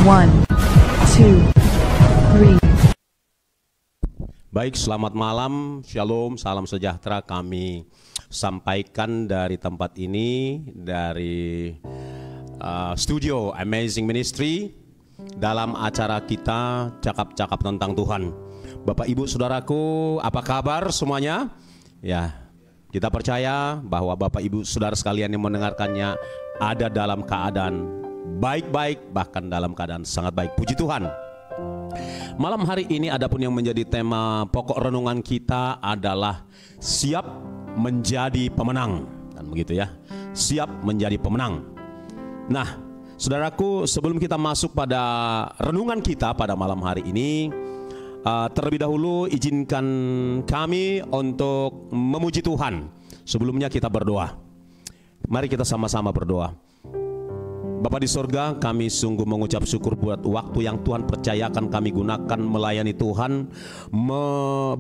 1, 2, 3. Baik, selamat malam, shalom, salam sejahtera kami sampaikan dari tempat ini, dari studio Amazing Ministry dalam acara kita cakap-cakap tentang Tuhan. Bapak Ibu Saudaraku, apa kabar semuanya? Ya, kita percaya bahwa Bapak Ibu Saudara sekalian yang mendengarkannya ada dalam keadaan baik-baik, bahkan dalam keadaan sangat baik. Puji Tuhan. Malam hari ini adapun yang menjadi tema pokok renungan kita adalah siap menjadi pemenang. Dan begitu ya, siap menjadi pemenang. Nah, saudaraku, sebelum kita masuk pada renungan kita pada malam hari ini, terlebih dahulu izinkan kami untuk memuji Tuhan. Sebelumnya kita berdoa. Mari kita sama-sama berdoa. Bapa di sorga, kami sungguh mengucap syukur buat waktu yang Tuhan percayakan kami gunakan melayani Tuhan,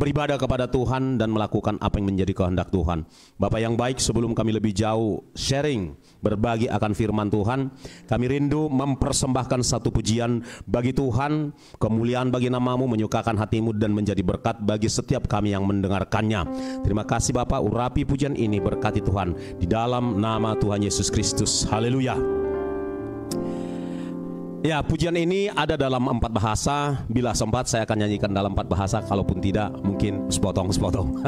beribadah kepada Tuhan dan melakukan apa yang menjadi kehendak Tuhan. Bapa yang baik, sebelum kami lebih jauh sharing, berbagi akan firman Tuhan, kami rindu mempersembahkan satu pujian bagi Tuhan, kemuliaan bagi namamu, menyukakan hatimu dan menjadi berkat bagi setiap kami yang mendengarkannya. Terima kasih Bapa, urapi pujian ini, berkati Tuhan di dalam nama Tuhan Yesus Kristus. Haleluya. Ya, pujian ini ada dalam 4 bahasa. Bila sempat saya akan nyanyikan dalam 4 bahasa, kalaupun tidak mungkin sepotong-sepotong.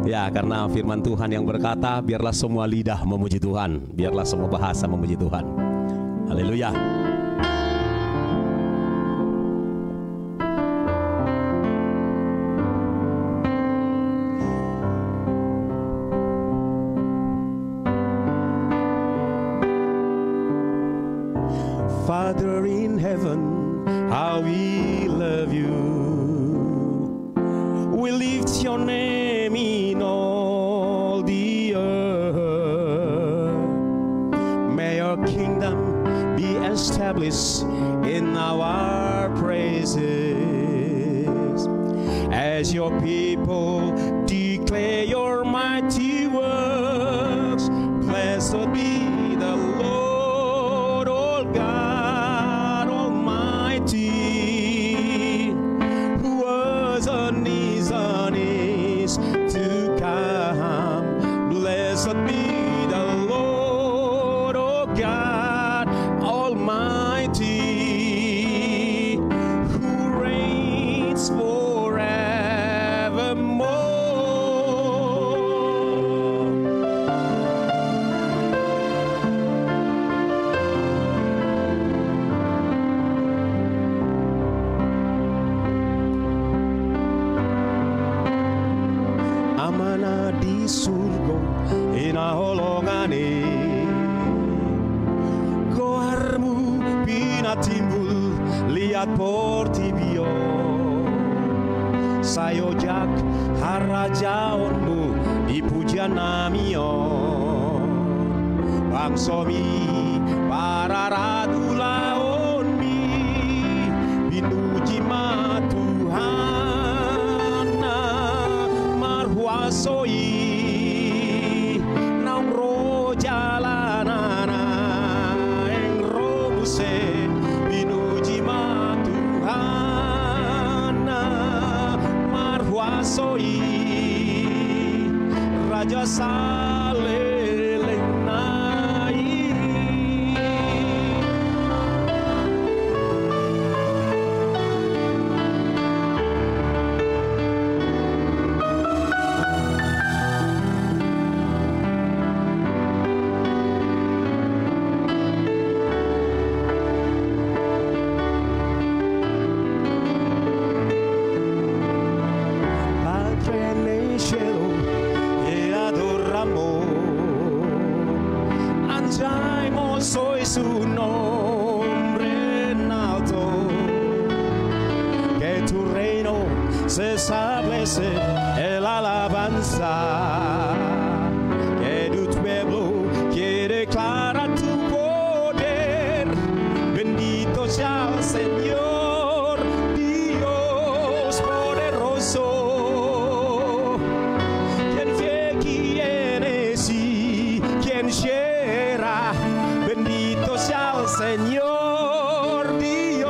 Ya, karena firman Tuhan yang berkata, biarlah semua lidah memuji Tuhan, biarlah semua bahasa memuji Tuhan. Haleluya. Father in heaven, how we love you. We lift your name in all the earth. May your kingdom be established in our praises. As your people declare your mighty works, blessed be the Lord, all God. Timbul lihat portibio sayojak harajaonmu di pujian namion bangsomi para radulaonmi binuji ma Tuhan marhuasoi naung rojalanana eng robuse Soi Raja Salelenai. Soy su nombre en alto, que tu reino se establece en la alabanza, que tu pueblo quiere declarar tu poder. Bendito sea el Señor, Dios poderoso, quien fue, quien es y quien será. Bendito sea el Señor Dios.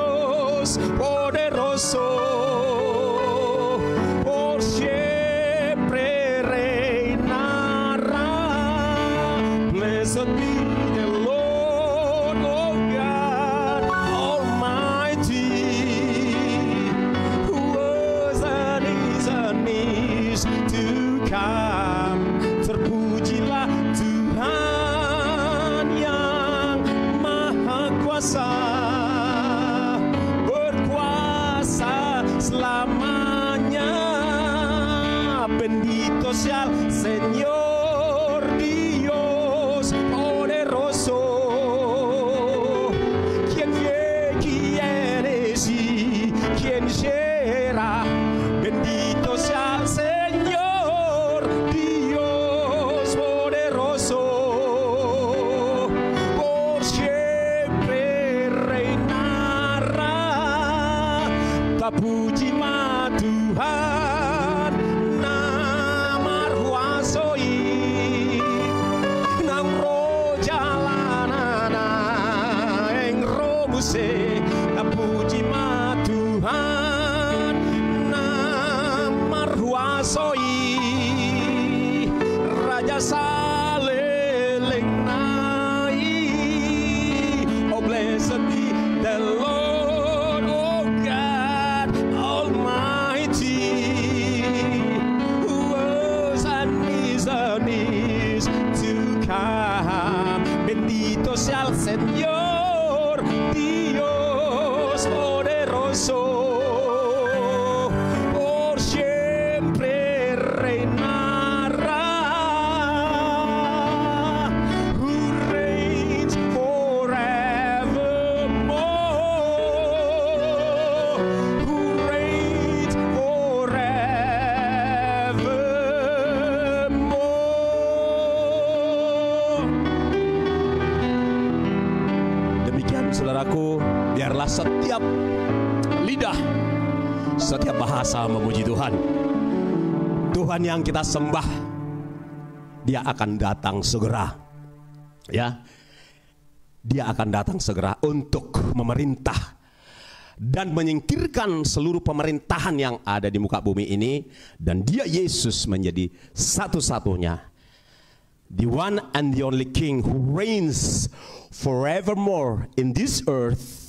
Tuhan. Terpujilah Tuhan yang Maha Kuasa, berkuasa selamanya. Bendito sea el Señor Dios poderoso, quien fue, quien es y quien será. Bendito sea el Señor Dios poderoso, por siempre reinará. Tapuji ma Tuhan na marhuasoi, nang rojalanana eng romuse. Tapuji ma Tuhan na marhuasoi, Raja saleleng nai. Oh, blessed be the Lord, oh God Almighty, who was and is to come. Bendito sea el Señor Dios poderoso, por siempre reinará, who reigns forevermore, who reigns forevermore. Demikian saudaraku, biarlah setiap lidah, setiap bahasa memuji Tuhan. Tuhan yang kita sembah, Dia akan datang segera. Ya, Dia akan datang segera untuk memerintah dan menyingkirkan seluruh pemerintahan yang ada di muka bumi ini, dan Dia Yesus menjadi satu-satunya, the one and the only King who reigns forevermore in this earth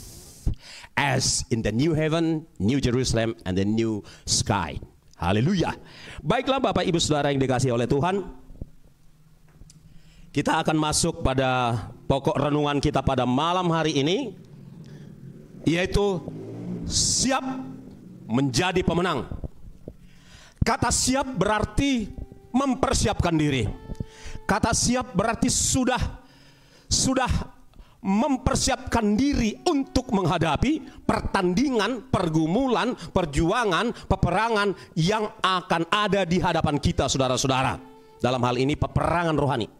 as in the new heaven, new Jerusalem, and the new sky. Haleluya. Baiklah Bapak Ibu Saudara yang dikasihi oleh Tuhan, kita akan masuk pada pokok renungan kita pada malam hari ini, yaitu siap menjadi pemenang. Kata siap berarti mempersiapkan diri. Kata siap berarti sudah mempersiapkan diri untuk menghadapi pertandingan, pergumulan, perjuangan, peperangan yang akan ada di hadapan kita, saudara-saudara. Dalam hal ini peperangan rohani.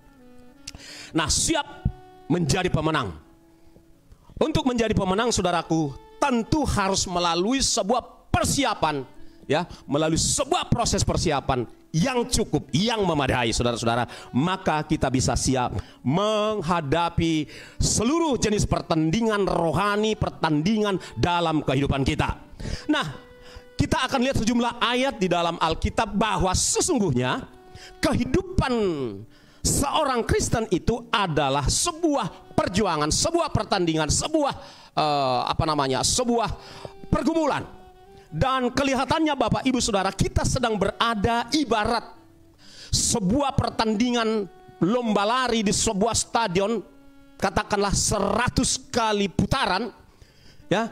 Nah, siap menjadi pemenang. Untuk menjadi pemenang, saudaraku, tentu harus melalui sebuah persiapan, ya, melalui sebuah proses persiapan yang cukup, yang memadai, saudara-saudara. Maka kita bisa siap menghadapi seluruh jenis pertandingan rohani, pertandingan dalam kehidupan kita. Nah, kita akan lihat sejumlah ayat di dalam Alkitab bahwa sesungguhnya kehidupan seorang Kristen itu adalah sebuah perjuangan, sebuah pertandingan, sebuah sebuah pergumulan. Dan kelihatannya Bapak Ibu Saudara, kita sedang berada ibarat sebuah pertandingan lomba lari di sebuah stadion, katakanlah 100 kali putaran, ya.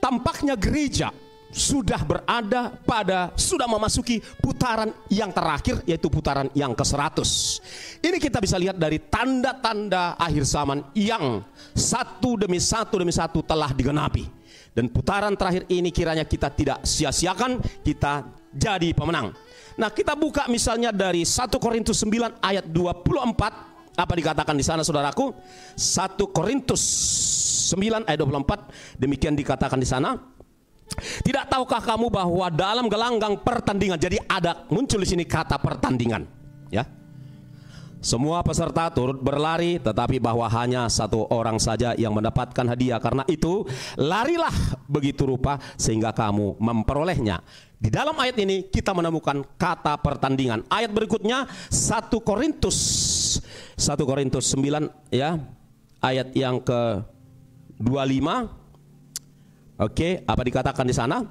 Tampaknya gereja sudah sudah memasuki putaran yang terakhir, yaitu putaran yang ke-100. Ini kita bisa lihat dari tanda-tanda akhir zaman yang satu demi satu telah digenapi. Dan putaran terakhir ini kiranya kita tidak sia-siakan, kita jadi pemenang. Nah, kita buka misalnya dari 1 Korintus 9 ayat 24. Apa dikatakan di sana, saudaraku? 1 Korintus 9 ayat 24, demikian dikatakan di sana. Tidak tahukah kamu bahwa dalam gelanggang pertandingan, jadi ada muncul di sini kata pertandingan, ya. Semua peserta turut berlari, tetapi bahwa hanya satu orang saja yang mendapatkan hadiah. Karena itu, larilah begitu rupa sehingga kamu memperolehnya. Di dalam ayat ini kita menemukan kata pertandingan. Ayat berikutnya 1 Korintus 9, ya, ayat yang ke-25. Oke, apa dikatakan di sana?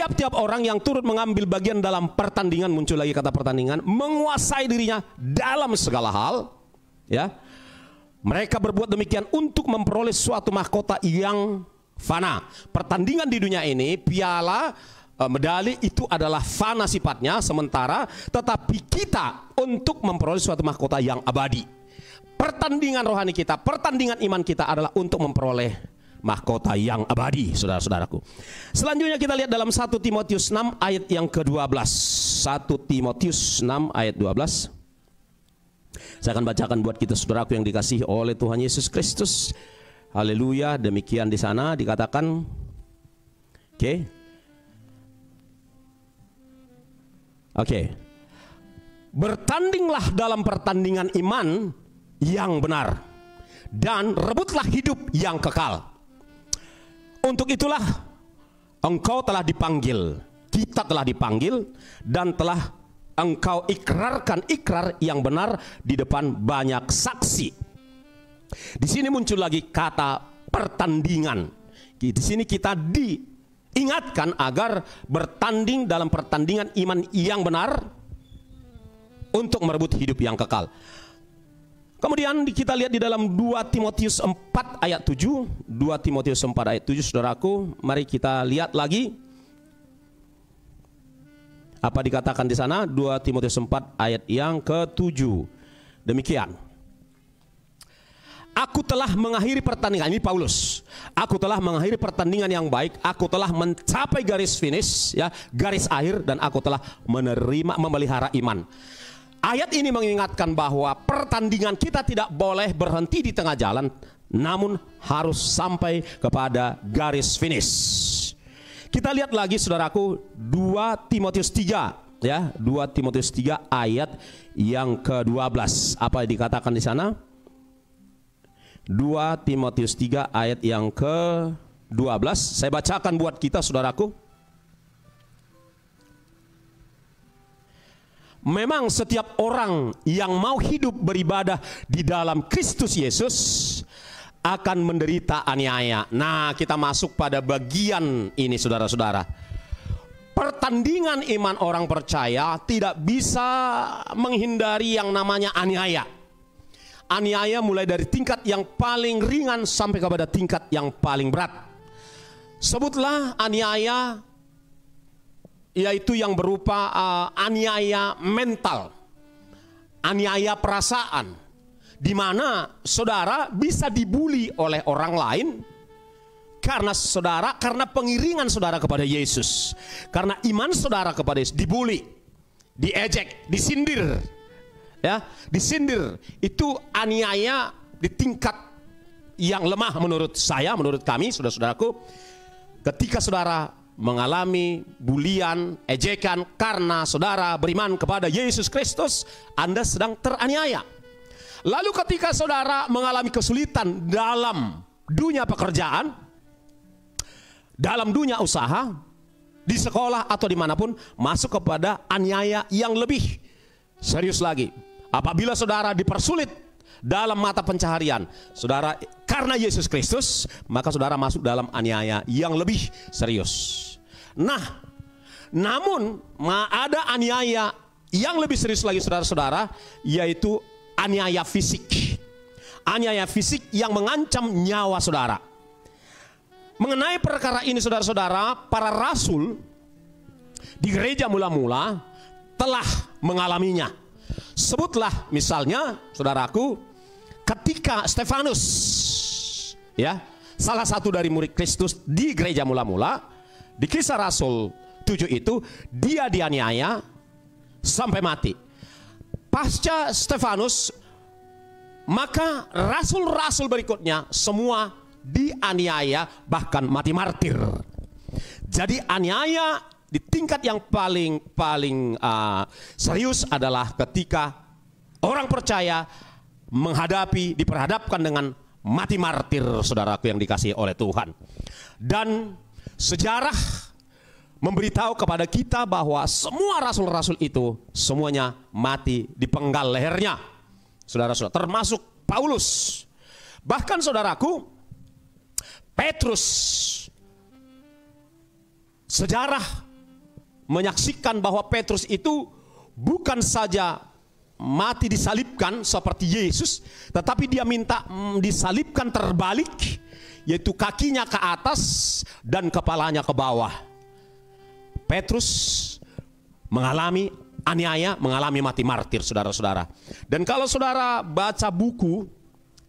tiap-tiap orang yang turut mengambil bagian dalam pertandingan, muncul lagi kata pertandingan, menguasai dirinya dalam segala hal, ya. Mereka berbuat demikian untuk memperoleh suatu mahkota yang fana. Pertandingan di dunia ini, piala, medali itu adalah fana sifatnya sementara, tetapi kita untuk memperoleh suatu mahkota yang abadi. Pertandingan rohani kita, pertandingan iman kita adalah untuk memperoleh mahkota yang abadi, saudara-saudaraku. Selanjutnya kita lihat dalam 1 Timotius 6 ayat yang ke-12. 1 Timotius 6 ayat 12. Saya akan bacakan buat kita saudaraku yang dikasihi oleh Tuhan Yesus Kristus. Haleluya. Demikian di sana dikatakan. Oke. Bertandinglah dalam pertandingan iman yang benar, dan rebutlah hidup yang kekal. Untuk itulah engkau telah dipanggil, kita telah dipanggil, dan telah engkau ikrarkan ikrar yang benar di depan banyak saksi. Di sini muncul lagi kata pertandingan. Di sini kita diingatkan agar bertanding dalam pertandingan iman yang benar untuk merebut hidup yang kekal. Kemudian kita lihat di dalam 2 Timotius 4 ayat 7. 2 Timotius 4 ayat 7, saudaraku. Mari kita lihat lagi apa dikatakan di sana. 2 Timotius 4 ayat yang ke-7. Demikian. Aku telah mengakhiri pertandingan, ini Paulus. Aku telah mengakhiri pertandingan yang baik, aku telah mencapai garis finish, ya, garis akhir, dan aku telah memelihara iman. Ayat ini mengingatkan bahwa pertandingan kita tidak boleh berhenti di tengah jalan, namun harus sampai kepada garis finish. Kita lihat lagi saudaraku 2 Timotius 3, ya, 2 Timotius 3 ayat yang ke-12. Apa yang dikatakan di sana? 2 Timotius 3 ayat yang ke-12. Saya bacakan buat kita saudaraku. Memang setiap orang yang mau hidup beribadah di dalam Kristus Yesus akan menderita aniaya. Nah, kita masuk pada bagian ini saudara-saudara. Pertandingan iman orang percaya tidak bisa menghindari yang namanya aniaya. Aniaya mulai dari tingkat yang paling ringan sampai kepada tingkat yang paling berat. Sebutlah aniaya, yaitu yang berupa aniaya mental, aniaya perasaan, di mana saudara bisa dibuli oleh orang lain karena pengiringan saudara kepada Yesus, karena iman saudara kepada Yesus, dibuli, diejek, disindir, ya, disindir. Itu aniaya di tingkat yang lemah menurut saya, menurut kami, saudara-saudaraku. Ketika saudara mengalami bulian, ejekan karena saudara beriman kepada Yesus Kristus, Anda sedang teraniaya. Lalu ketika saudara mengalami kesulitan dalam dunia pekerjaan, dalam dunia usaha, di sekolah atau dimanapun, masuk kepada aniaya yang lebih serius lagi. Apabila saudara dipersulit dalam mata pencaharian saudara karena Yesus Kristus, maka saudara masuk dalam aniaya yang lebih serius. Nah, namun ada aniaya yang lebih serius lagi saudara-saudara, yaitu aniaya fisik. Aniaya fisik yang mengancam nyawa saudara. Mengenai perkara ini saudara-saudara, para rasul di gereja mula-mula telah mengalaminya. Sebutlah misalnya saudaraku, ketika Stefanus, ya, salah satu dari murid Kristus di gereja mula-mula, di Kisah Rasul 7 itu, dia dianiaya sampai mati. Pasca Stefanus, maka rasul-rasul berikutnya semua dianiaya, bahkan mati martir. Jadi aniaya di tingkat yang paling serius adalah ketika orang percaya diperhadapkan dengan mati martir, saudaraku yang dikasihi oleh Tuhan. Dan sejarah memberitahu kepada kita bahwa semua rasul-rasul itu semuanya mati di penggal lehernya, saudara-saudara, termasuk Paulus. Bahkan saudaraku, Petrus, sejarah menyaksikan bahwa Petrus itu bukan saja mati disalibkan seperti Yesus, tetapi dia minta disalibkan terbalik, yaitu kakinya ke atas dan kepalanya ke bawah. Petrus mengalami aniaya, mengalami mati martir, saudara-saudara. Dan kalau saudara baca buku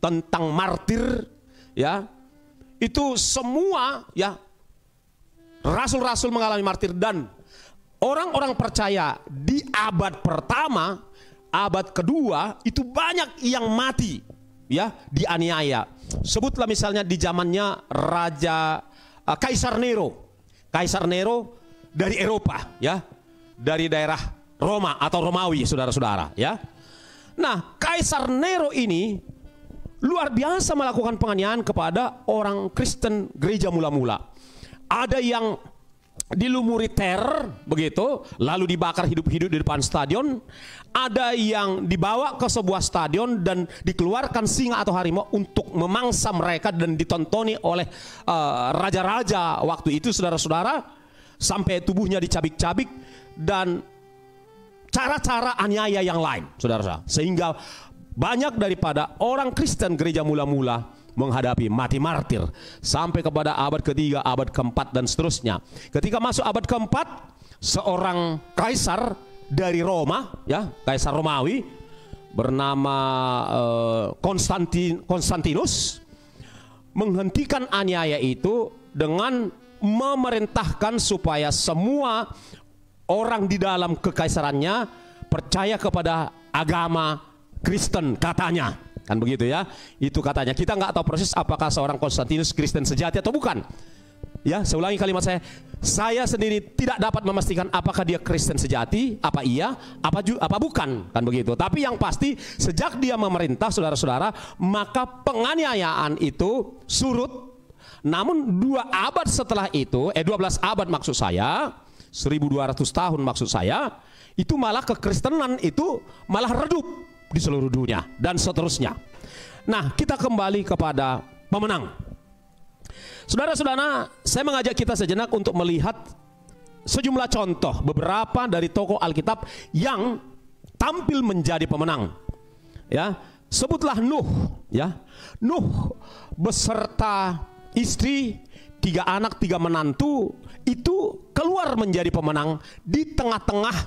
tentang martir, ya, itu semua, ya, rasul-rasul mengalami martir. Dan orang-orang percaya di abad pertama, abad kedua itu banyak yang mati, ya, dianiaya. Sebutlah misalnya di zamannya Raja Kaisar Nero. Kaisar Nero dari Eropa, ya, dari daerah Roma atau Romawi, saudara-saudara, ya. Nah, Kaisar Nero ini luar biasa melakukan penganiayaan kepada orang Kristen gereja mula-mula. Ada yang dilumuri teror begitu, lalu dibakar hidup-hidup di depan stadion. Ada yang dibawa ke sebuah stadion dan dikeluarkan singa atau harimau untuk memangsa mereka dan ditontoni oleh raja-raja waktu itu, saudara-saudara, sampai tubuhnya dicabik-cabik dan cara-cara aniaya yang lain, saudara-saudara. Sehingga banyak daripada orang Kristen gereja mula-mula menghadapi mati martir sampai kepada abad ketiga, abad keempat dan seterusnya. Ketika masuk abad keempat, seorang kaisar dari Roma, ya, kaisar Romawi bernama Konstantinus menghentikan aniaya itu dengan memerintahkan supaya semua orang di dalam kekaisarannya percaya kepada agama Kristen, katanya. Kan begitu, ya. Itu katanya. Kita nggak tahu proses apakah seorang Konstantinus Kristen sejati atau bukan. Ya, saya ulangi kalimat saya. Saya sendiri tidak dapat memastikan apakah dia Kristen sejati, apa iya, apa bukan, kan begitu. Tapi yang pasti sejak dia memerintah, saudara-saudara, maka penganiayaan itu surut. Namun 2 abad setelah itu, 12 abad maksud saya, 1200 tahun maksud saya, itu malah kekristenan itu malah redup di seluruh dunia dan seterusnya. Nah, kita kembali kepada pemenang. Saudara-saudara, saya mengajak kita sejenak untuk melihat sejumlah contoh beberapa dari tokoh Alkitab yang tampil menjadi pemenang. Ya, sebutlah Nuh, ya. Nuh beserta istri, 3 anak, 3 menantu itu keluar menjadi pemenang di tengah-tengah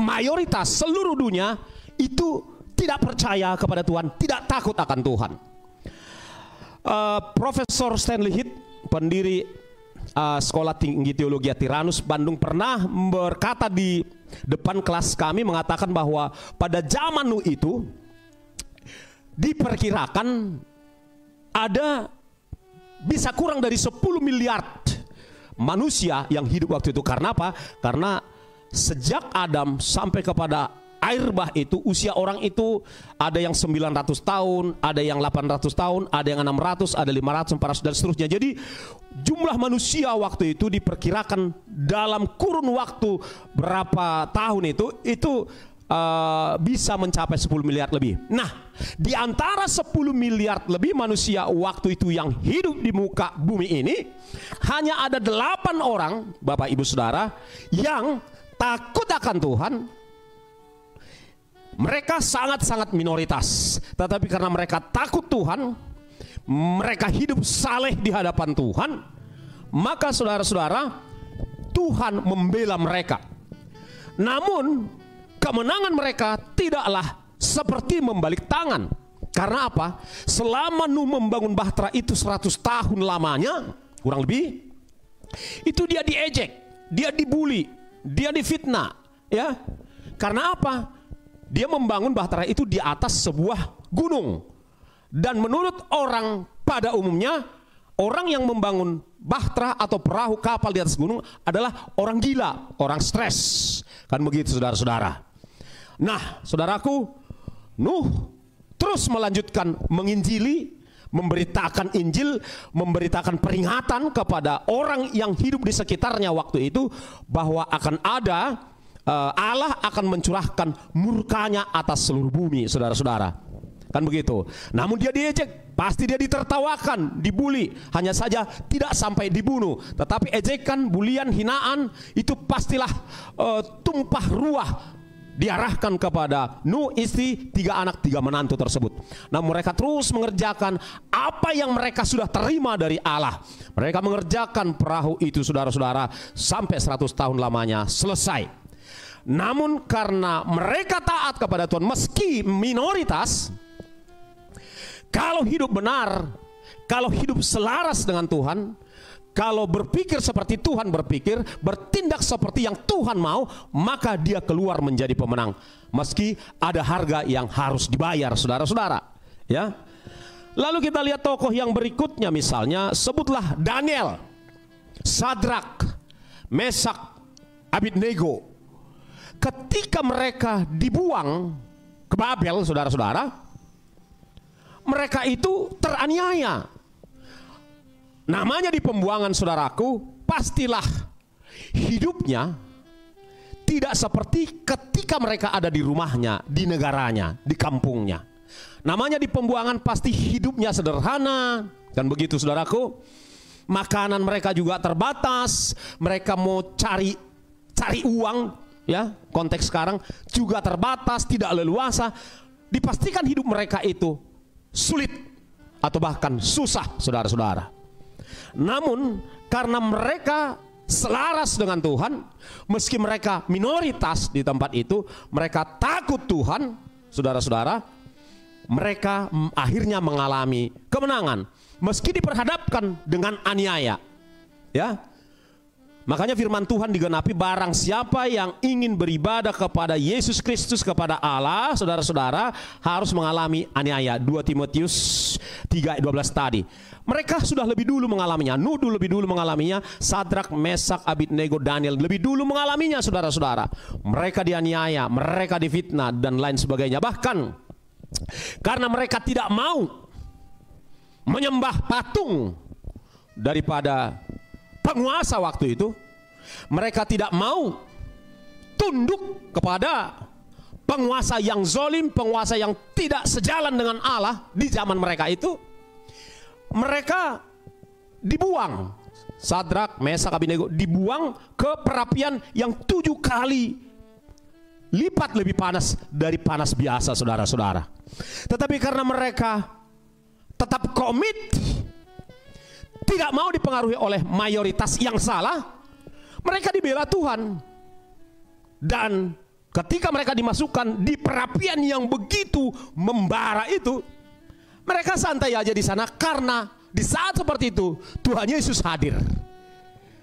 mayoritas seluruh dunia itu tidak percaya kepada Tuhan, tidak takut akan Tuhan. Profesor Stanley Heath, pendiri Sekolah Tinggi Teologi Tyrannus Bandung, pernah berkata di depan kelas kami, mengatakan bahwa pada zaman Nuh itu diperkirakan ada bisa kurang dari 10 miliar manusia yang hidup waktu itu. Karena apa? Karena sejak Adam sampai kepada air bah itu, usia orang itu ada yang 900 tahun, ada yang 800 tahun, ada yang 600, ada 500, 400 dan seterusnya. Jadi jumlah manusia waktu itu diperkirakan dalam kurun waktu berapa tahun itu bisa mencapai 10 miliar lebih. Nah, di antara 10 miliar lebih manusia waktu itu yang hidup di muka bumi ini, hanya ada 8 orang, Bapak Ibu Saudara, yang takut akan Tuhan. Mereka sangat-sangat minoritas, tetapi karena mereka takut Tuhan, mereka hidup saleh di hadapan Tuhan, maka saudara-saudara, Tuhan membela mereka. Namun kemenangan mereka tidaklah seperti membalik tangan. Karena apa? Selama Nuh membangun bahtera itu 100 tahun lamanya, kurang lebih, itu dia diejek, dia dibully, dia difitnah, ya. Karena apa? Dia membangun bahtera itu di atas sebuah gunung. Dan menurut orang pada umumnya, orang yang membangun bahtera atau perahu kapal di atas gunung adalah orang gila, orang stres. Kan begitu, saudara-saudara. Nah, saudaraku, Nuh terus melanjutkan menginjili, memberitakan Injil, memberitakan peringatan kepada orang yang hidup di sekitarnya waktu itu, bahwa akan ada Allah akan mencurahkan murkanya atas seluruh bumi, saudara-saudara. Kan begitu. Namun dia diejek, pasti dia ditertawakan, dibuli, hanya saja tidak sampai dibunuh. Tetapi ejekan, bulian, hinaan itu pastilah tumpah ruah diarahkan kepada Nuh, istri, 3 anak, 3 menantu tersebut. Nah, mereka terus mengerjakan apa yang mereka sudah terima dari Allah. Mereka mengerjakan perahu itu, saudara-saudara, sampai 100 tahun lamanya selesai. Namun karena mereka taat kepada Tuhan meski minoritas, kalau hidup benar, kalau hidup selaras dengan Tuhan, kalau berpikir seperti Tuhan berpikir, bertindak seperti yang Tuhan mau, maka dia keluar menjadi pemenang. Meski ada harga yang harus dibayar, saudara-saudara. Ya. Lalu kita lihat tokoh yang berikutnya, misalnya sebutlah Daniel, Sadrak, Mesak, Abednego. Ketika mereka dibuang ke Babel, saudara-saudara, mereka itu teraniaya. Namanya di pembuangan, saudaraku, pastilah hidupnya tidak seperti ketika mereka ada di rumahnya, di negaranya, di kampungnya. Namanya di pembuangan pasti hidupnya sederhana. Dan begitu, saudaraku, makanan mereka juga terbatas. Mereka mau cari uang, ya, konteks sekarang juga terbatas, tidak leluasa. Dipastikan hidup mereka itu sulit atau bahkan susah, saudara-saudara. Namun karena mereka selaras dengan Tuhan, meski mereka minoritas di tempat itu, mereka takut Tuhan, saudara-saudara, mereka akhirnya mengalami kemenangan meski diperhadapkan dengan aniaya. Ya. Makanya firman Tuhan digenapi, barang siapa yang ingin beribadah kepada Yesus Kristus, kepada Allah, saudara-saudara, harus mengalami aniaya. 2 Timotius 3:12 tadi. Mereka sudah lebih dulu mengalaminya. Nuh lebih dulu mengalaminya. Sadrak, Mesak, Abednego, Daniel lebih dulu mengalaminya, saudara-saudara. Mereka dianiaya, mereka difitnah dan lain sebagainya. Bahkan karena mereka tidak mau menyembah patung daripada penguasa waktu itu, mereka tidak mau tunduk kepada penguasa yang zolim, penguasa yang tidak sejalan dengan Allah di zaman mereka itu. Mereka dibuang, Sadrak, Mesak, Abednego dibuang ke perapian yang 7 kali lipat lebih panas dari panas biasa, saudara-saudara. Tetapi karena mereka tetap komit, tidak mau dipengaruhi oleh mayoritas yang salah, mereka dibela Tuhan. Dan ketika mereka dimasukkan di perapian yang begitu membara itu, mereka santai aja di sana karena di saat seperti itu Tuhan Yesus hadir.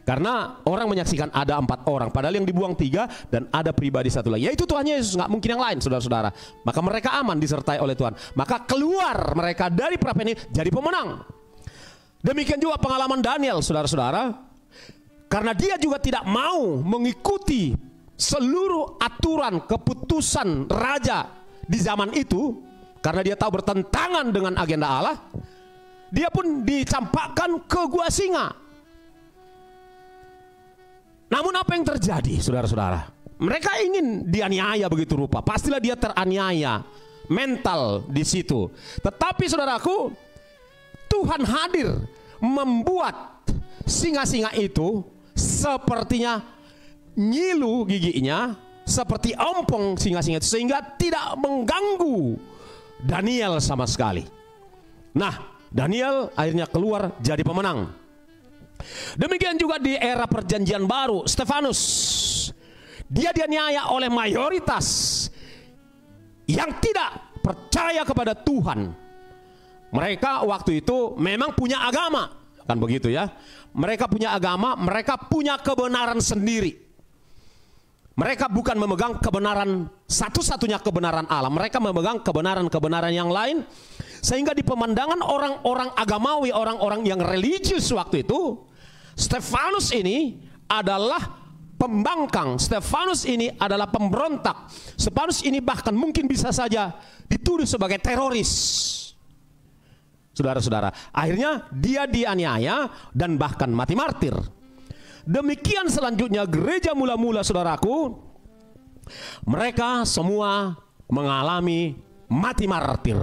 Karena orang menyaksikan ada 4 orang, padahal yang dibuang 3 dan ada pribadi 1 lagi, yaitu Tuhan Yesus, nggak mungkin yang lain, saudara-saudara. Maka mereka aman disertai oleh Tuhan. Maka keluar mereka dari perapian ini jadi pemenang. Demikian juga pengalaman Daniel, saudara-saudara. Karena dia juga tidak mau mengikuti seluruh aturan keputusan raja di zaman itu, karena dia tahu bertentangan dengan agenda Allah, dia pun dicampakkan ke gua singa. Namun apa yang terjadi, saudara-saudara? Mereka ingin dianiaya begitu rupa. Pastilah dia teraniaya mental di situ. Tetapi saudaraku, Tuhan hadir membuat singa-singa itu sepertinya nyilu giginya, seperti ompong singa-singa itu, sehingga tidak mengganggu Daniel sama sekali. Nah, Daniel akhirnya keluar jadi pemenang. Demikian juga di era perjanjian baru, Stefanus, dia dianiaya oleh mayoritas yang tidak percaya kepada Tuhan. Mereka waktu itu memang punya agama, kan begitu ya. Mereka punya agama, mereka punya kebenaran sendiri. Mereka bukan memegang kebenaran, satu-satunya kebenaran Allah. Mereka memegang kebenaran-kebenaran yang lain. Sehingga di pemandangan orang-orang agamawi, orang-orang yang religius waktu itu, Stefanus ini adalah pembangkang. Stefanus ini adalah pemberontak. Stefanus ini bahkan mungkin bisa saja dituduh sebagai teroris. Saudara-saudara, akhirnya dia dianiaya dan bahkan mati martir. Demikian selanjutnya gereja mula-mula, saudaraku, mereka semua mengalami mati martir.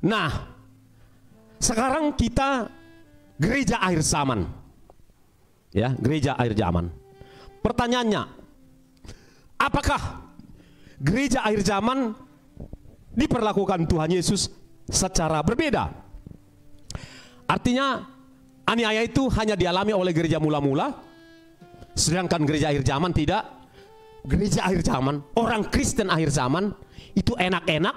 Nah, Sekarang kita gereja akhir zaman. Ya, gereja akhir zaman. Pertanyaannya, apakah gereja akhir zaman diperlakukan Tuhan Yesus secara berbeda? Artinya aniaya itu hanya dialami oleh gereja mula-mula, sedangkan gereja akhir zaman tidak. Gereja akhir zaman, orang Kristen akhir zaman itu enak-enak,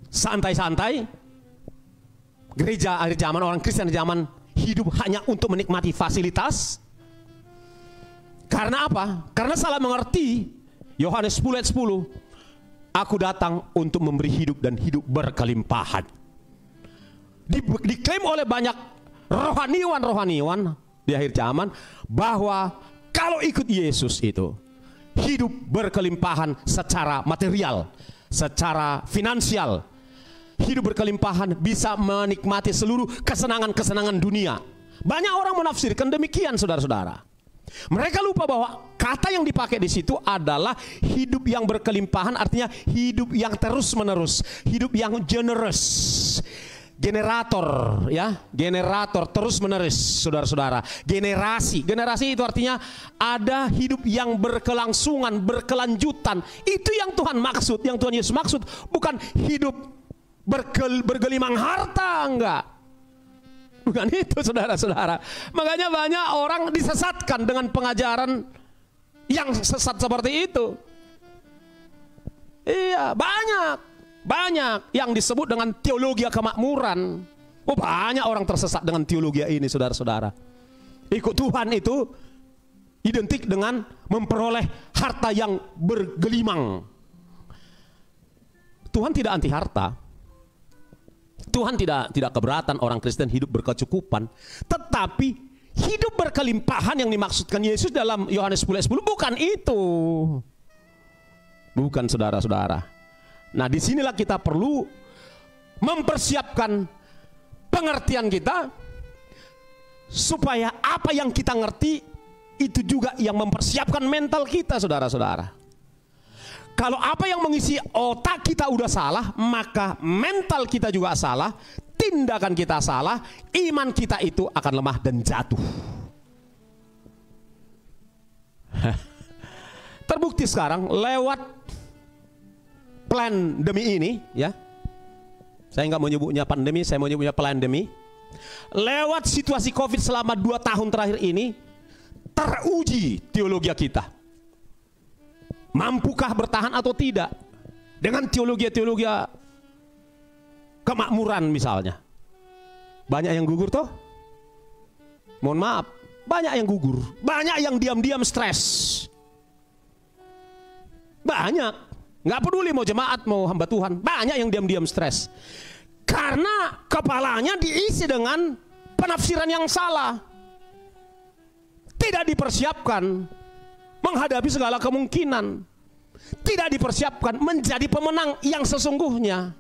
santai-santai. Gereja akhir zaman, orang Kristen akhir zaman hidup hanya untuk menikmati fasilitas. Karena apa? Karena salah mengerti Yohanes 10 ayat 10. Aku datang untuk memberi hidup dan hidup berkelimpahan. Diklaim oleh banyak rohaniwan di akhir zaman bahwa kalau ikut Yesus itu hidup berkelimpahan secara material, secara finansial. Hidup berkelimpahan, bisa menikmati seluruh kesenangan-kesenangan dunia. Banyak orang menafsirkan demikian, saudara-saudara. Mereka lupa bahwa kata yang dipakai di situ adalah hidup yang berkelimpahan, artinya hidup yang terus-menerus, hidup yang generous. Generator, ya, generator terus-menerus, saudara-saudara. Generasi itu artinya ada hidup yang berkelangsungan, berkelanjutan. Itu yang Tuhan maksud, yang Tuhan Yesus maksud, bukan hidup bergelimang harta, enggak. Bukan itu, saudara-saudara. Makanya banyak orang disesatkan dengan pengajaran yang sesat seperti itu. Iya, banyak yang disebut dengan teologi kemakmuran. Oh, banyak orang tersesat dengan teologi ini, saudara-saudara. Ikut Tuhan itu identik dengan memperoleh harta yang bergelimang. Tuhan tidak anti harta. Tuhan tidak keberatan orang Kristen hidup berkecukupan, tetapi hidup berkelimpahan yang dimaksudkan Yesus dalam Yohanes 10 ayat 10 bukan itu. Bukan, saudara-saudara. Nah, disinilah kita perlu mempersiapkan pengertian kita supaya apa yang kita ngerti itu juga yang mempersiapkan mental kita, saudara-saudara. Kalau apa yang mengisi otak kita udah salah, maka mental kita juga salah, tindakan kita salah, iman kita itu akan lemah dan jatuh. Terbukti sekarang lewat pandemi ini, ya. Saya nggak mau nyebutnya pandemi, saya mau nyebutnya pandemi. Lewat situasi COVID selama 2 tahun terakhir ini, teruji teologi kita. Mampukah bertahan atau tidak dengan teologi kemakmuran misalnya? Banyak yang gugur toh. Mohon maaf, banyak yang gugur, banyak yang diam-diam stres. Banyak, nggak peduli mau jemaat mau hamba Tuhan, banyak yang diam-diam stres. Karena kepalanya diisi dengan penafsiran yang salah. Tidak dipersiapkan menghadapi segala kemungkinan, tidak dipersiapkan menjadi pemenang yang sesungguhnya.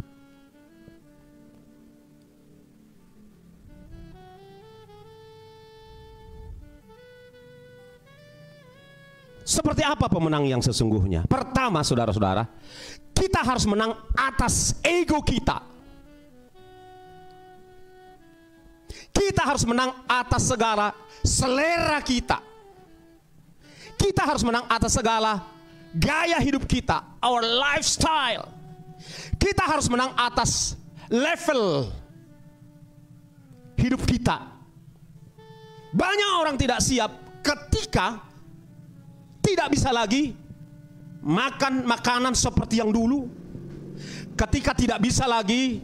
Seperti apa pemenang yang sesungguhnya? Pertama, saudara-saudara, kita harus menang atas ego kita. Kita harus menang atas segala selera kita. Kita harus menang atas segala gaya hidup kita, our lifestyle. Kita harus menang atas level hidup kita. Banyak orang tidak siap ketika tidak bisa lagi makan makanan seperti yang dulu. Ketika tidak bisa lagi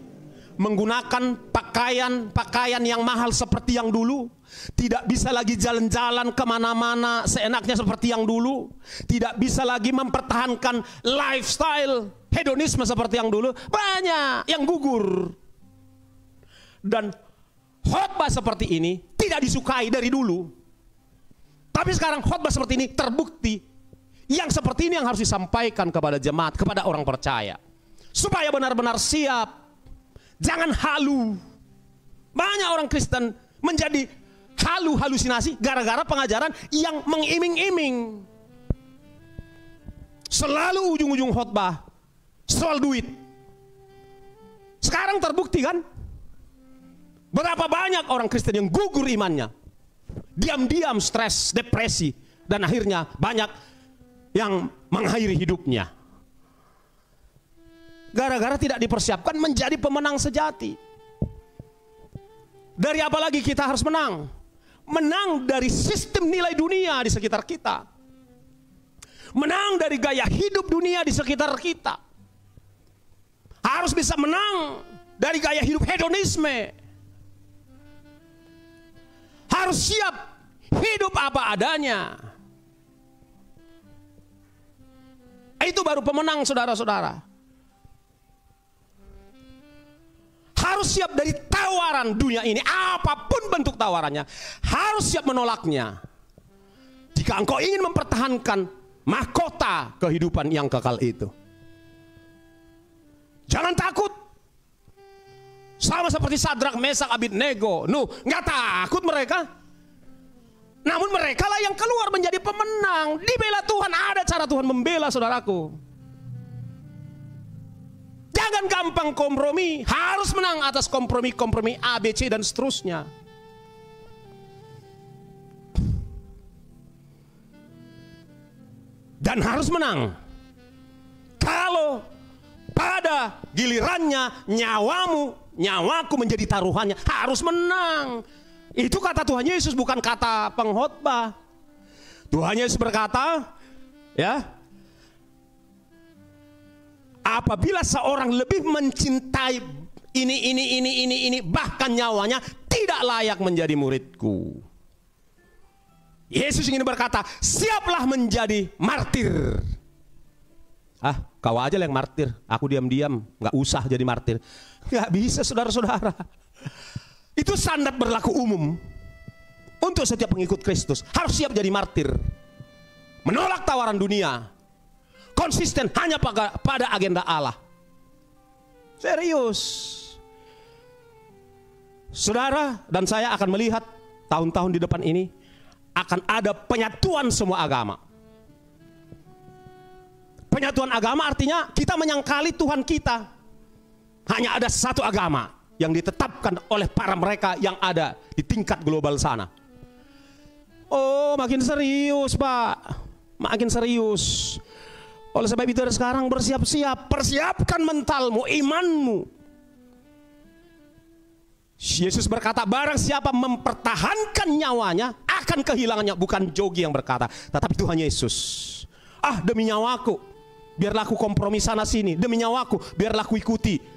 menggunakan pakaian yang mahal seperti yang dulu. Tidak bisa lagi jalan-jalan kemana-mana seenaknya seperti yang dulu. Tidak bisa lagi mempertahankan lifestyle hedonisme seperti yang dulu. Banyak yang gugur. Dan khotbah seperti ini tidak disukai dari dulu. Tapi sekarang khotbah seperti ini terbukti. Yang seperti ini yang harus disampaikan kepada jemaat, kepada orang percaya. Supaya benar-benar siap. Jangan halu. Banyak orang Kristen menjadi halusinasi gara-gara pengajaran yang mengiming-iming. Selalu ujung-ujung khotbah soal duit. Sekarang terbukti kan? Berapa banyak orang Kristen yang gugur imannya, diam-diam stres, depresi, dan akhirnya banyak yang mengakhiri hidupnya gara-gara tidak dipersiapkan menjadi pemenang sejati. Dari apa lagi kita harus menang? Menang dari sistem nilai dunia di sekitar kita, menang dari gaya hidup dunia di sekitar kita. Harus bisa menang dari gaya hidup hedonisme. Harus siap hidup apa adanya. Itu baru pemenang, saudara-saudara. Harus siap dari tawaran dunia ini, apapun bentuk tawarannya. Harus siap menolaknya. Jika engkau ingin mempertahankan mahkota kehidupan yang kekal itu. Jangan takut. Sama seperti Sadrak, Mesak, Abednego. Nggak takut mereka. Namun mereka lah yang keluar menjadi pemenang. Dibela Tuhan, ada cara Tuhan membela, saudaraku. Jangan gampang kompromi. Harus menang atas kompromi-kompromi A, B, C, dan seterusnya. Dan harus menang. Kalau pada gilirannya nyawaku menjadi taruhannya, harus menang. Itu kata Tuhan Yesus, bukan kata pengkhotbah. Tuhan Yesus berkata, ya, apabila seorang lebih mencintai ini, bahkan nyawanya, tidak layak menjadi muridku. Yesus ingin berkata, siaplah menjadi martir. Kau aja yang martir, aku diam-diam, gak usah jadi martir. Gak bisa, saudara-saudara. Itu standar berlaku umum untuk setiap pengikut Kristus. Harus siap jadi martir, menolak tawaran dunia, konsisten hanya pada agenda Allah. Serius. Saudara dan saya akan melihat tahun-tahun di depan ini akan ada penyatuan semua agama. Penyatuan agama artinya kita menyangkali Tuhan kita hanya ada satu agama yang ditetapkan oleh para mereka yang ada di tingkat global sana. Oh, makin serius, Pak. Makin serius. Oleh sebab itu dari sekarang bersiap-siap, persiapkan mentalmu, imanmu. Yesus berkata, barang siapa mempertahankan nyawanya akan kehilangannya. Bukan Jogi yang berkata, tetapi Tuhan Yesus. Demi nyawaku, biarlah aku kompromi sana sini. Demi nyawaku, biarlah aku ikuti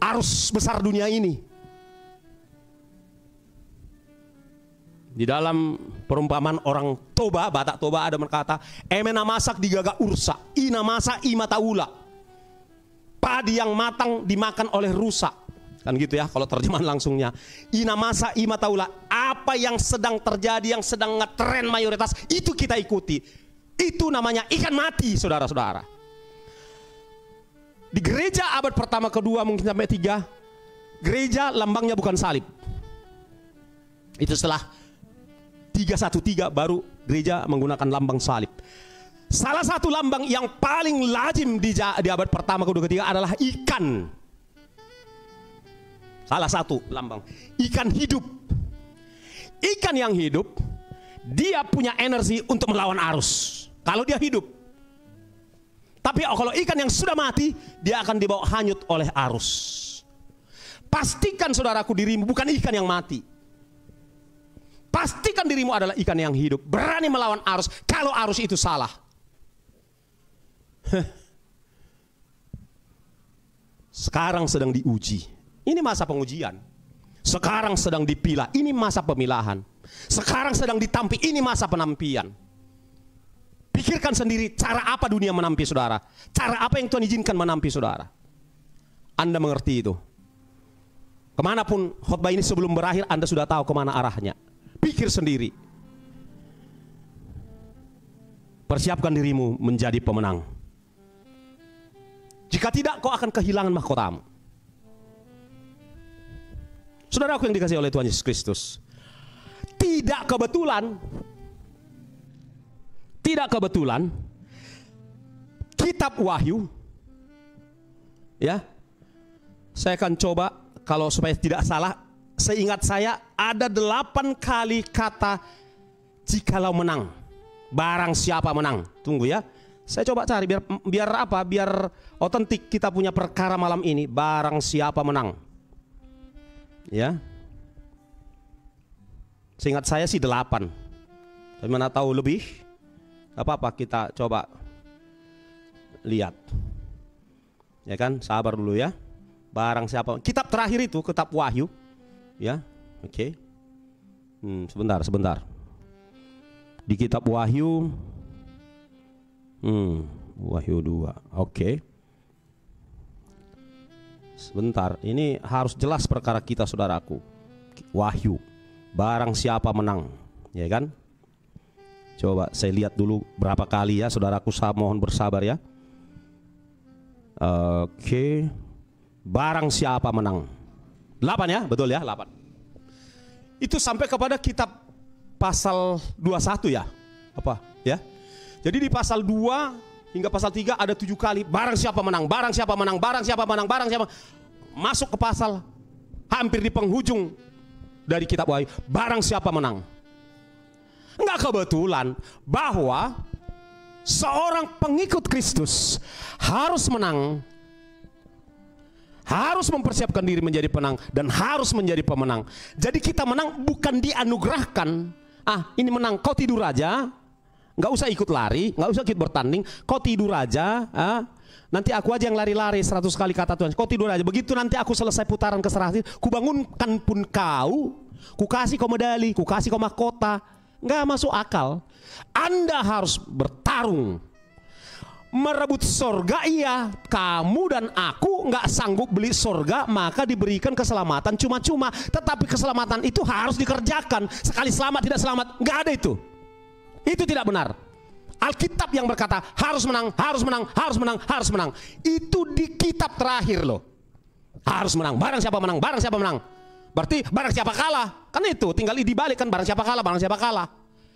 arus besar dunia ini. Di dalam perumpamaan orang Toba, Batak Toba ada berkata, emena masak digaga ursa, ina masa ima taula. Padi yang matang dimakan oleh rusa. Kan gitu ya kalau terjemahan langsungnya. Ina masa ima taula, apa yang sedang terjadi, yang sedang ngetren mayoritas, itu kita ikuti. Itu namanya ikan mati, saudara-saudara. Di gereja abad pertama, kedua, mungkin sampai 3, gereja lambangnya bukan salib. Itu setelah 313 baru gereja menggunakan lambang salib. Salah satu lambang yang paling lazim di abad pertama, kedua, ketiga adalah ikan. Salah satu lambang ikan hidup. Ikan yang hidup, dia punya energi untuk melawan arus kalau dia hidup. Tapi kalau ikan yang sudah mati, dia akan dibawa hanyut oleh arus. Pastikan saudaraku dirimu bukan ikan yang mati. Pastikan dirimu adalah ikan yang hidup, berani melawan arus kalau arus itu salah. Sekarang sedang diuji. Ini masa pengujian. Sekarang sedang dipilah. Ini masa pemilahan. Sekarang sedang ditampi. Ini masa penampian. Pikirkan sendiri cara apa dunia menampi saudara. Cara apa yang Tuhan izinkan menampi saudara. Anda mengerti itu. Kemanapun khotbah ini sebelum berakhir, Anda sudah tahu kemana arahnya. Pikir sendiri. Persiapkan dirimu menjadi pemenang. Jika tidak, kau akan kehilangan mahkotamu. Saudaraku yang dikasihi oleh Tuhan Yesus Kristus, tidak kebetulan kitab Wahyu, ya, saya akan coba kalau supaya tidak salah, seingat saya ada 8 kali kata jikalau menang. Barang siapa menang. Tunggu ya. Saya coba cari biar apa? Biar otentik kita punya perkara malam ini. Barang siapa menang. Ya. Seingat saya sih 8. Tapi mana tahu lebih? Gak apa-apa, kita coba lihat. Ya kan, sabar dulu ya. Barang siapa. Kitab terakhir itu, kitab Wahyu. Ya, oke. Sebentar. Di kitab Wahyu, Wahyu 2, oke. Sebentar, ini harus jelas perkara kita, saudaraku. Wahyu, barang siapa menang, ya kan? Coba saya lihat dulu berapa kali ya, saudaraku, saya mohon bersabar ya. Oke, barang siapa menang. 8 ya, betul ya, 8. Itu sampai kepada kitab pasal 21 ya, apa ya? Jadi di pasal 2 hingga pasal 3 ada 7 kali barang siapa menang, barang siapa menang, barang siapa menang, barang siapa. Masuk ke pasal hampir di penghujung dari kitab Wahyu, barang siapa menang. Enggak kebetulan bahwa seorang pengikut Kristus harus menang, harus mempersiapkan diri menjadi penang, dan harus menjadi pemenang. Jadi kita menang bukan dianugerahkan. Ini menang, kau tidur aja, nggak usah ikut lari, nggak usah ikut bertanding, kau tidur aja. Nanti aku aja yang lari-lari 100 kali kata Tuhan. Kau tidur aja. Begitu nanti aku selesai putaran ke-100, kubangunkan pun kau, ku kasih kau medali, ku kasih kau mahkota. Nggak masuk akal. Anda harus bertarung. Merebut sorga, iya. Kamu dan aku nggak sanggup beli sorga, maka diberikan keselamatan cuma-cuma. Tetapi keselamatan itu harus dikerjakan. Sekali selamat tidak selamat, nggak ada itu. Itu tidak benar. Alkitab yang berkata harus menang, harus menang, harus menang, harus menang. Itu di kitab terakhir loh. Harus menang. Barang siapa menang, barang siapa menang. Berarti barang siapa kalah. Kan itu tinggal dibalik kan, barang siapa kalah, barang siapa kalah.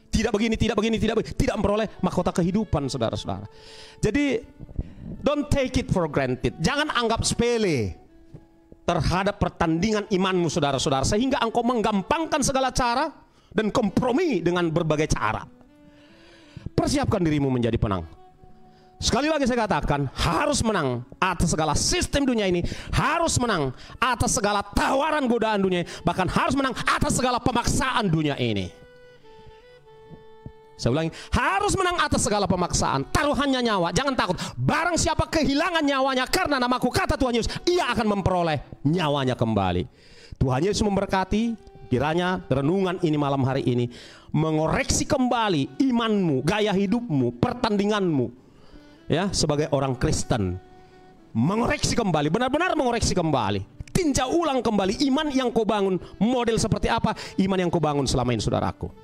Tidak begini, tidak begini, tidak memperoleh mahkota kehidupan, saudara-saudara. Jadi don't take it for granted. Jangan anggap sepele terhadap pertandingan imanmu, saudara-saudara, sehingga engkau menggampangkan segala cara dan kompromi dengan berbagai cara. Persiapkan dirimu menjadi penang. Sekali lagi saya katakan, harus menang atas segala sistem dunia ini, harus menang atas segala tawaran godaan dunia, bahkan harus menang atas segala pemaksaan dunia ini. Saya ulangi, harus menang atas segala pemaksaan, taruhannya nyawa, jangan takut. Barang siapa kehilangan nyawanya karena namaku, kata Tuhan Yesus, ia akan memperoleh nyawanya kembali. Tuhan Yesus memberkati, kiranya renungan ini malam hari ini mengoreksi kembali imanmu, gaya hidupmu, pertandinganmu, ya, sebagai orang Kristen. Mengoreksi kembali, benar-benar mengoreksi kembali. Tinjau ulang kembali iman yang kau bangun. Model seperti apa iman yang kau bangun selama ini, saudaraku.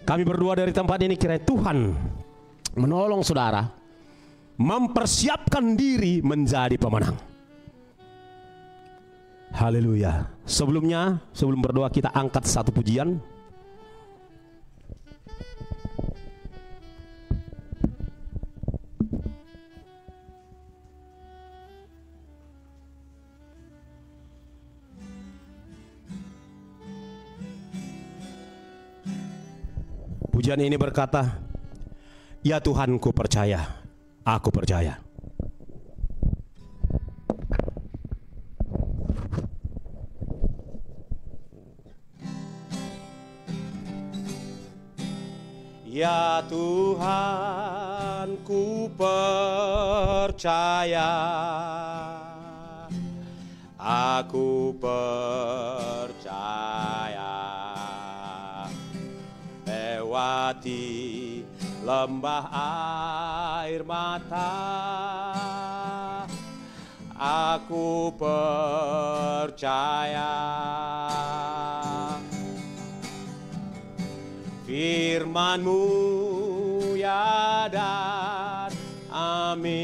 Kami berdua dari tempat ini, kiranya Tuhan menolong saudara mempersiapkan diri menjadi pemenang. Haleluya. Sebelumnya, sebelum berdoa, kita angkat satu pujian. Pujian ini berkata, ya Tuhan, ku percaya, aku percaya. Ya Tuhan, ku percaya, aku percaya. Lewati lembah air mata, aku percaya. Firman-Mu ya dan amin,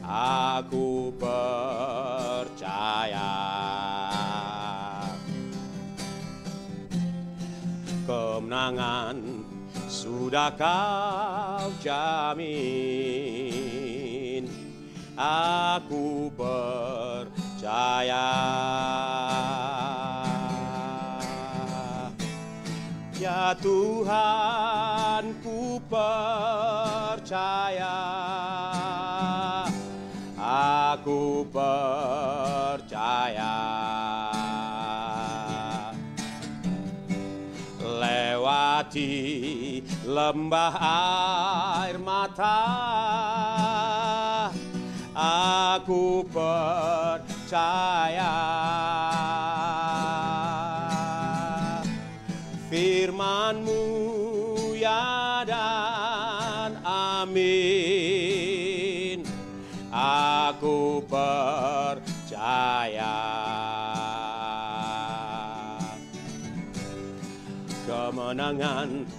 aku percaya. Kemenangan sudah Kau jamin, aku percaya. Ya Tuhan, ku percaya, aku percaya. Lewati lembah air mata, aku percaya. Firman-Mu ya dan amin, aku percaya. Kemenangan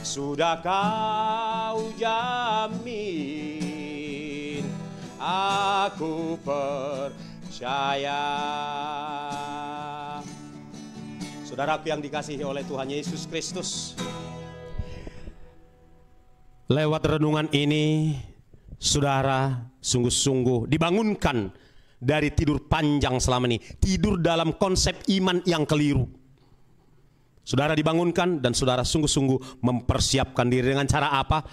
sudah Kau jamin, aku percaya. Saudaraku yang dikasihi oleh Tuhan Yesus Kristus, lewat renungan ini, saudara sungguh-sungguh dibangunkan dari tidur panjang selama ini, tidur dalam konsep iman yang keliru. Saudara dibangunkan dan saudara sungguh-sungguh mempersiapkan diri dengan cara apa?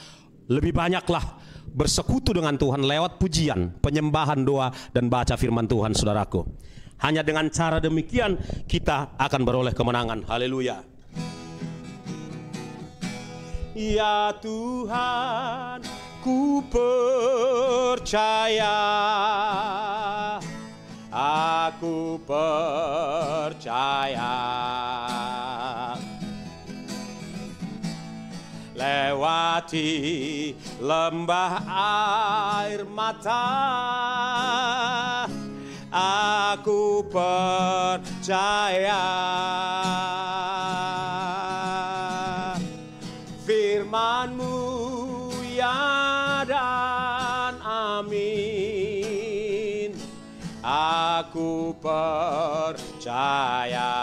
Lebih banyaklah bersekutu dengan Tuhan lewat pujian, penyembahan, doa, dan baca firman Tuhan, saudaraku. Hanya dengan cara demikian kita akan beroleh kemenangan. Haleluya. Ya Tuhan, ku percaya, aku percaya. Lewati lembah air mata, aku percaya. Firman-Mu ya dan amin, aku percaya.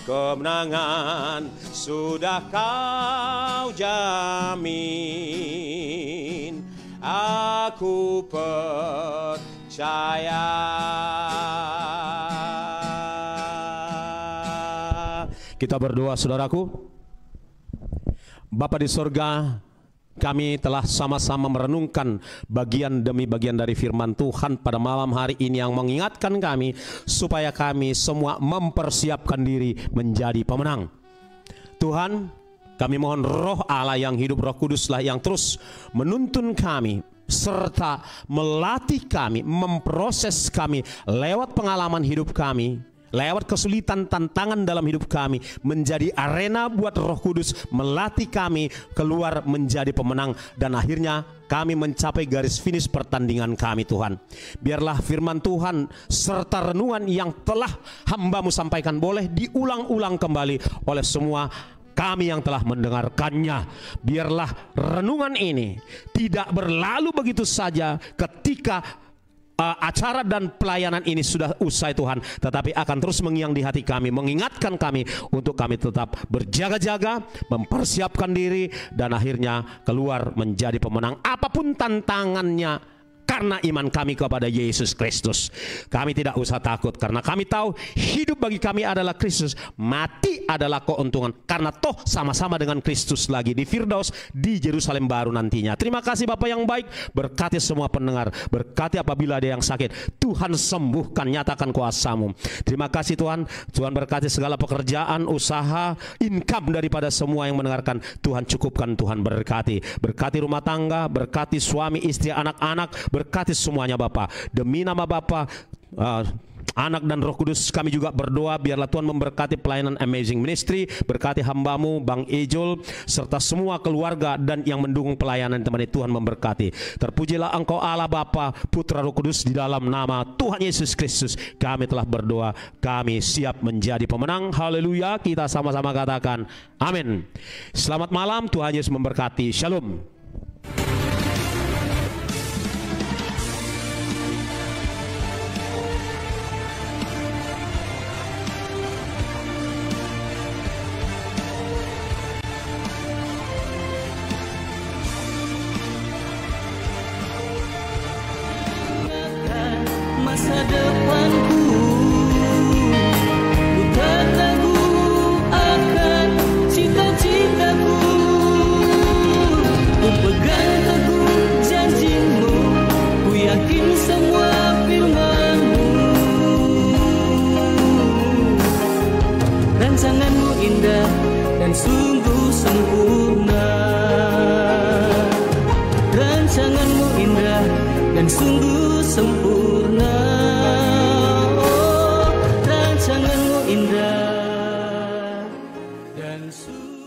Kemenangan sudah Kau jamin, aku percaya. Kita berdoa, saudaraku. Bapa di sorga, kami telah sama-sama merenungkan bagian demi bagian dari firman Tuhan pada malam hari ini yang mengingatkan kami supaya kami semua mempersiapkan diri menjadi pemenang. Tuhan, kami mohon Roh Allah yang hidup, Roh Kuduslah yang terus menuntun kami serta melatih kami, memproses kami lewat pengalaman hidup kami, lewat kesulitan tantangan dalam hidup kami, menjadi arena buat Roh Kudus melatih kami keluar menjadi pemenang, dan akhirnya kami mencapai garis finish pertandingan kami. Tuhan, biarlah firman Tuhan serta renungan yang telah hamba-Mu sampaikan boleh diulang-ulang kembali oleh semua kami yang telah mendengarkannya. Biarlah renungan ini tidak berlalu begitu saja ketika acara dan pelayanan ini sudah usai, Tuhan, tetapi akan terus mengiang di hati kami, mengingatkan kami untuk kami tetap berjaga-jaga, mempersiapkan diri, dan akhirnya keluar menjadi pemenang apapun tantangannya. Karena iman kami kepada Yesus Kristus, kami tidak usah takut, karena kami tahu hidup bagi kami adalah Kristus, mati adalah keuntungan, karena toh sama-sama dengan Kristus lagi di Firdaus, di Yerusalem baru nantinya. Terima kasih Bapa yang baik, berkati semua pendengar, berkati apabila ada yang sakit, Tuhan sembuhkan, nyatakan kuasa-Mu. Terima kasih Tuhan, Tuhan berkati segala pekerjaan, usaha, income daripada semua yang mendengarkan, Tuhan cukupkan, Tuhan berkati rumah tangga, berkati suami, istri, anak-anak, berkati semuanya Bapa. Demi nama Bapa, Anak dan Roh Kudus, kami juga berdoa biarlah Tuhan memberkati pelayanan Amazing Ministry, berkati hamba-Mu Bang Ejul serta semua keluarga dan yang mendukung pelayanan teman Tuhan memberkati. Terpujilah Engkau Allah Bapa, Putra, Roh Kudus, di dalam nama Tuhan Yesus Kristus kami telah berdoa, kami siap menjadi pemenang. Haleluya, kita sama-sama katakan amin. Selamat malam, Tuhan Yesus memberkati. Shalom. sungguh sempurna. Rancanganmu indah dan sungguh sempurna. Oh, rancanganmu indah dan sungguh